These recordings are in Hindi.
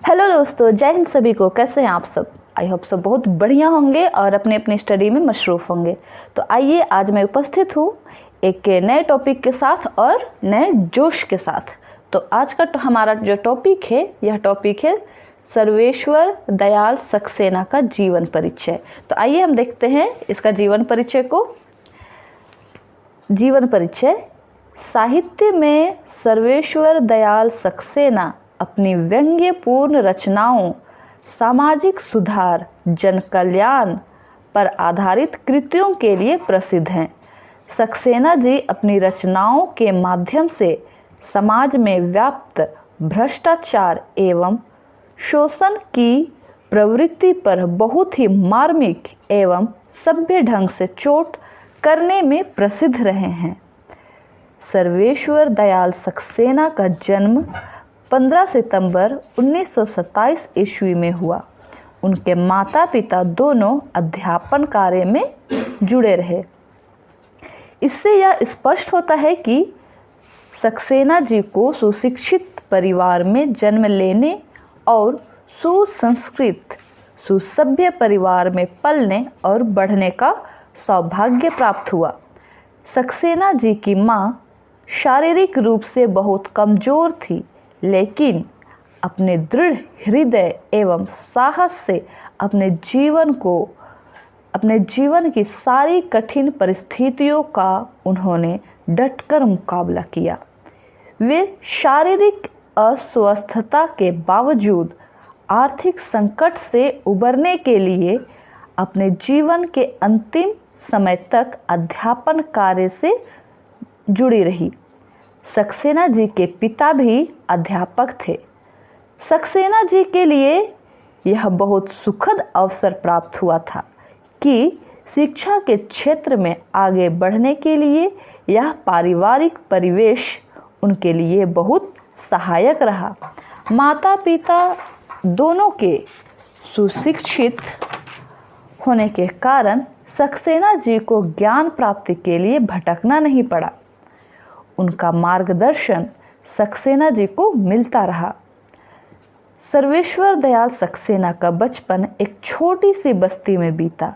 हेलो दोस्तों, जय हिंद सभी को। कैसे हैं आप सब? आई होप सब बहुत बढ़िया होंगे और अपने अपनी स्टडी में मशरूफ़ होंगे। तो आइए, आज मैं उपस्थित हूँ एक नए टॉपिक के साथ और नए जोश के साथ। तो आज का हमारा जो टॉपिक है, यह टॉपिक है सर्वेश्वर दयाल सक्सेना का जीवन परिचय। तो आइए हम देखते हैं इसका जीवन परिचय को। जीवन परिचय। साहित्य में सर्वेश्वर दयाल सक्सेना अपनी व्यंग्यपूर्ण रचनाओं, सामाजिक सुधार, जन कल्याण पर आधारित कृतियों के लिए प्रसिद्ध हैं। सक्सेना जी अपनी रचनाओं के माध्यम से समाज में व्याप्त भ्रष्टाचार एवं शोषण की प्रवृत्ति पर बहुत ही मार्मिक एवं सभ्य ढंग से चोट करने में प्रसिद्ध रहे हैं। सर्वेश्वर दयाल सक्सेना का जन्म 15 सितंबर 1927 ईस्वी में हुआ। उनके माता पिता दोनों अध्यापन कार्य में जुड़े रहे। इससे यह स्पष्ट होता है कि सक्सेना जी को सुशिक्षित परिवार में जन्म लेने और सुसंस्कृत सुसभ्य परिवार में पलने और बढ़ने का सौभाग्य प्राप्त हुआ। सक्सेना जी की माँ शारीरिक रूप से बहुत कमजोर थी, लेकिन अपने दृढ़ हृदय एवं साहस से अपने जीवन की सारी कठिन परिस्थितियों का उन्होंने डटकर मुकाबला किया। वे शारीरिक अस्वस्थता के बावजूद आर्थिक संकट से उबरने के लिए अपने जीवन के अंतिम समय तक अध्यापन कार्य से जुड़ी रही। सक्सेना जी के पिता भी अध्यापक थे। सक्सेना जी के लिए यह बहुत सुखद अवसर प्राप्त हुआ था कि शिक्षा के क्षेत्र में आगे बढ़ने के लिए यह पारिवारिक परिवेश उनके लिए बहुत सहायक रहा। माता पिता दोनों के सुशिक्षित होने के कारण सक्सेना जी को ज्ञान प्राप्ति के लिए भटकना नहीं पड़ा। उनका मार्गदर्शन सक्सेना जी को मिलता रहा। सर्वेश्वर दयाल सक्सेना का बचपन एक छोटी सी बस्ती में बीता।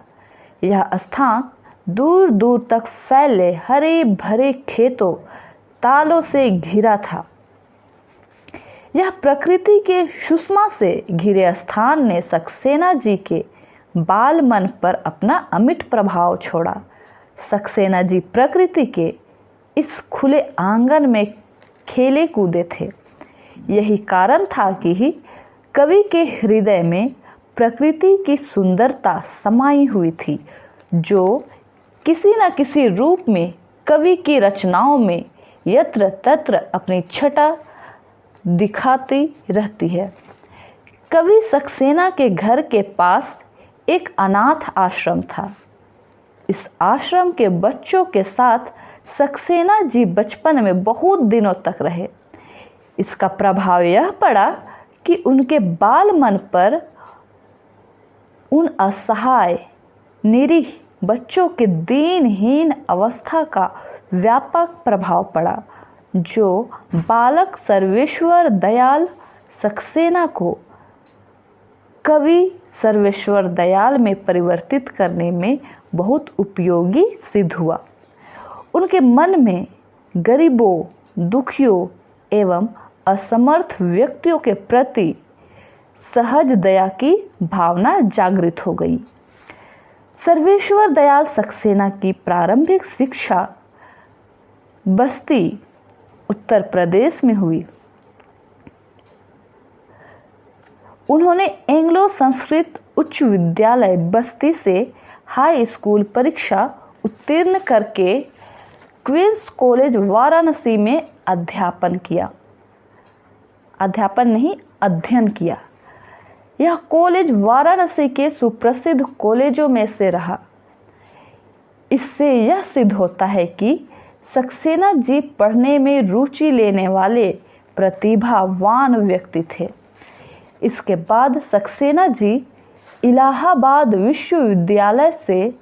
यह स्थान दूर दूर तक फैले हरे भरे खेतों, तालों से घिरा था। यह प्रकृति के सुषमा से घिरे स्थान ने सक्सेना जी के बाल मन पर अपना अमिट प्रभाव छोड़ा। सक्सेना जी प्रकृति के इस खुले आंगन में खेले कूदे थे। यही कारण था कि कवि के हृदय में प्रकृति की सुंदरता समाई हुई थी, जो किसी न किसी रूप में कवि की रचनाओं में यत्र तत्र अपनी छटा दिखाती रहती है। कवि सक्सेना के घर के पास एक अनाथ आश्रम था। इस आश्रम के बच्चों के साथ सक्सेना जी बचपन में बहुत दिनों तक रहे। इसका प्रभाव यह पड़ा कि उनके बाल मन पर उन असहाय निरीह बच्चों के दीनहीन अवस्था का व्यापक प्रभाव पड़ा, जो बालक सर्वेश्वर दयाल सक्सेना को कवि सर्वेश्वर दयाल में परिवर्तित करने में बहुत उपयोगी सिद्ध हुआ। उनके मन में गरीबों, दुखियों एवं असमर्थ व्यक्तियों के प्रति सहज दया की भावना जागृत हो गई। सर्वेश्वर दयाल सक्सेना की प्रारंभिक शिक्षा बस्ती, उत्तर प्रदेश में हुई। उन्होंने एंग्लो संस्कृत उच्च विद्यालय बस्ती से हाई स्कूल परीक्षा उत्तीर्ण करके क्वींस कॉलेज वाराणसी में अध्ययन किया। यह कॉलेज वाराणसी के सुप्रसिद्ध कॉलेजों में से रहा। इससे यह सिद्ध होता है कि सक्सेना जी पढ़ने में रुचि लेने वाले प्रतिभावान व्यक्ति थे। इसके बाद सक्सेना जी इलाहाबाद विश्वविद्यालय से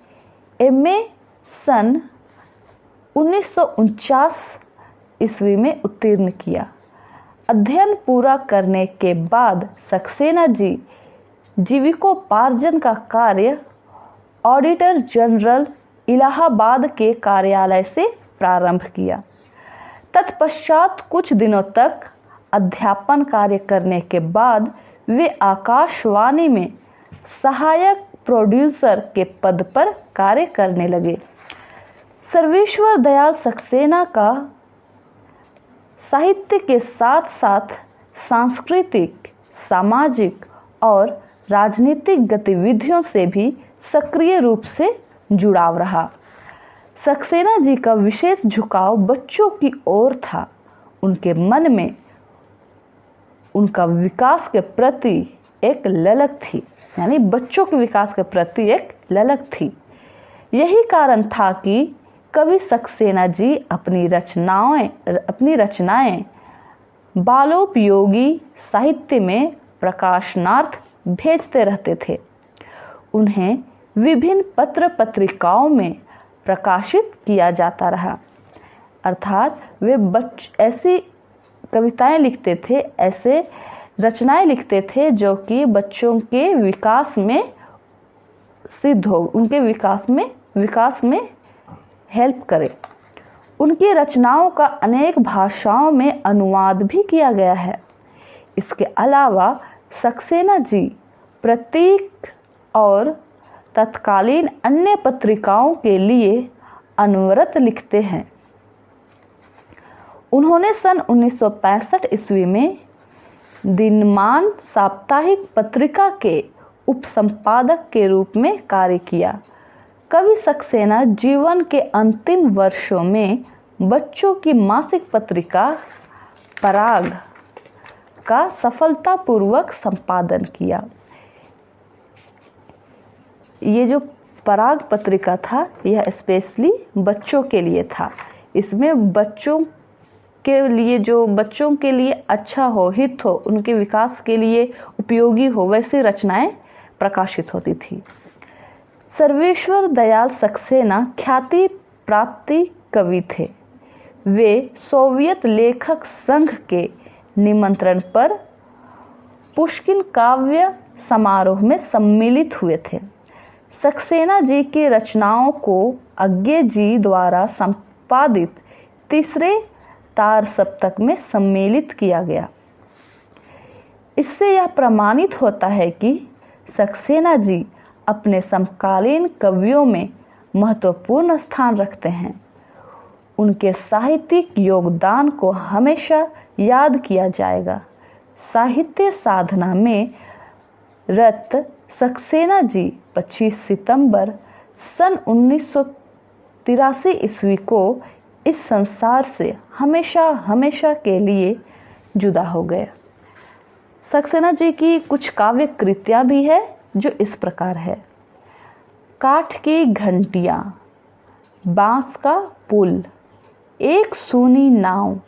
एमए सन 1949 ईस्वी में उत्तीर्ण किया। अध्ययन पूरा करने के बाद सक्सेना जी जीविकोपार्जन का कार्य ऑडिटर जनरल इलाहाबाद के कार्यालय से प्रारंभ किया। तत्पश्चात कुछ दिनों तक अध्यापन कार्य करने के बाद वे आकाशवाणी में सहायक प्रोड्यूसर के पद पर कार्य करने लगे। सर्वेश्वर दयाल सक्सेना का साहित्य के साथ साथ सांस्कृतिक, सामाजिक और राजनीतिक गतिविधियों से भी सक्रिय रूप से जुड़ाव रहा। सक्सेना जी का विशेष झुकाव बच्चों की ओर था। उनके मन में उनका विकास के प्रति एक ललक थी, यानी बच्चों के विकास के प्रति एक ललक थी। यही कारण था कि कवि सक्सेना जी अपनी रचनाएं बालोपयोगी साहित्य में प्रकाशनार्थ भेजते रहते थे। उन्हें विभिन्न पत्र पत्रिकाओं में प्रकाशित किया जाता रहा। अर्थात वे ऐसी कविताएं लिखते थे, ऐसे रचनाएं लिखते थे जो कि बच्चों के विकास में सिद्ध हो, उनके विकास में हेल्प करे। उनकी रचनाओं का अनेक भाषाओं में अनुवाद भी किया गया है। इसके अलावा सक्सेना जी प्रतीक और तत्कालीन अन्य पत्रिकाओं के लिए अनवरत लिखते हैं। उन्होंने सन 1965 ईस्वी में दिनमान साप्ताहिक पत्रिका के उपसंपादक के रूप में कार्य किया। कवि सक्सेना जीवन के अंतिम वर्षों में बच्चों की मासिक पत्रिका पराग का सफलतापूर्वक संपादन किया। ये जो पराग पत्रिका था, यह स्पेशली बच्चों के लिए था। इसमें बच्चों के लिए अच्छा हो, हित हो, उनके विकास के लिए उपयोगी हो, वैसी रचनाएं प्रकाशित होती थी। सर्वेश्वर दयाल सक्सेना ख्याति प्राप्ति कवि थे। वे सोवियत लेखक संघ के निमंत्रण पर पुष्किन काव्य समारोह में सम्मिलित हुए थे। सक्सेना जी की रचनाओं को अज्ञे जी द्वारा संपादित तीसरे तार सप्तक में सम्मिलित किया गया। इससे यह प्रमाणित होता है कि सक्सेना जी अपने समकालीन कवियों में महत्वपूर्ण स्थान रखते हैं। उनके साहित्यिक योगदान को हमेशा याद किया जाएगा। साहित्य साधना में रत सक्सेना जी 25 सितंबर सन 1983 ईस्वी को इस संसार से हमेशा के लिए जुदा हो गए। सक्सेना जी की कुछ काव्य कृतियाँ भी है जो इस प्रकार है। काठ की घंटियाँ, बांस का पुल, एक सूनी नाव,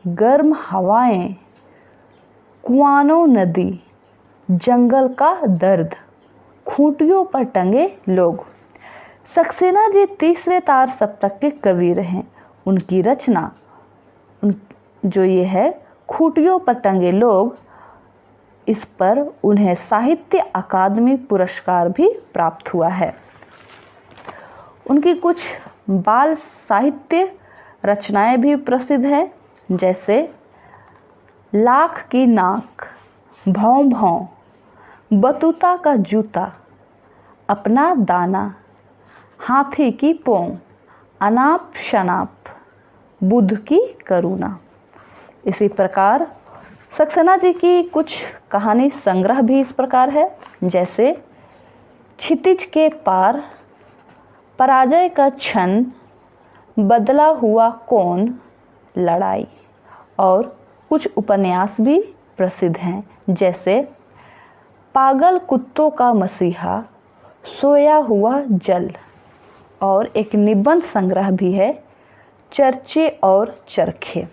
गर्म हवाएं, कुआनो नदी, जंगल का दर्द, खूंटियों पर टंगे लोग। सक्सेना जी तीसरे तार सप्तक के कवि रहे। उनकी रचना जो ये है खूंटियों पर टंगे लोग, इस पर उन्हें साहित्य अकादमी पुरस्कार भी प्राप्त हुआ है। उनकी कुछ बाल साहित्य रचनाएं भी प्रसिद्ध हैं, जैसे लाख की नाक, भौं भौं, बतूता का जूता, अपना दाना, हाथी की पोंह, अनाप शनाप, बुद्ध की करुणा। इसी प्रकार सक्सेना जी की कुछ कहानी संग्रह भी इस प्रकार है, जैसे क्षितिज के पार, पराजय का क्षण, बदला हुआ कौन, लड़ाई। और कुछ उपन्यास भी प्रसिद्ध हैं, जैसे पागल कुत्तों का मसीहा, सोया हुआ जल। और एक निबंध संग्रह भी है, चर्चे और चरखे।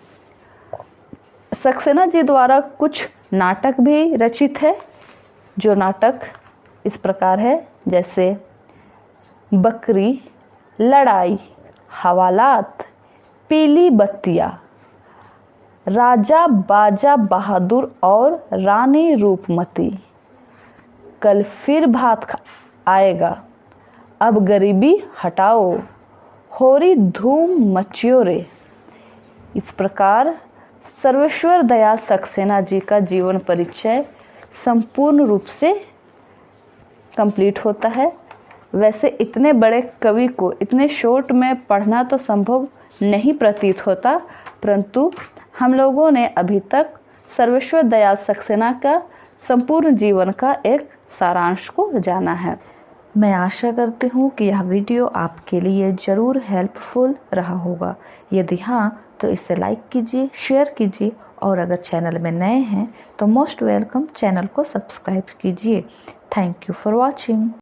सक्सेना जी द्वारा कुछ नाटक भी रचित है, जो नाटक इस प्रकार है, जैसे बकरी, लड़ाई, हवालात, पीली बत्तियाँ, राजा बाजा बहादुर और रानी रूपमती, कल फिर भात आएगा, अब गरीबी हटाओ, होरी धूम मचियो रे। इस प्रकार सर्वेश्वर दयाल सक्सेना जी का जीवन परिचय संपूर्ण रूप से कंप्लीट होता है। वैसे इतने बड़े कवि को इतने शॉर्ट में पढ़ना तो संभव नहीं प्रतीत होता, परंतु हम लोगों ने अभी तक सर्वेश्वर दयाल सक्सेना का संपूर्ण जीवन का एक सारांश को जाना है। मैं आशा करती हूँ कि यह वीडियो आपके लिए ज़रूर हेल्पफुल रहा होगा। यदि हाँ तो इसे लाइक कीजिए, शेयर कीजिए और अगर चैनल में नए हैं तो मोस्ट वेलकम, चैनल को सब्सक्राइब कीजिए। Thank you for watching.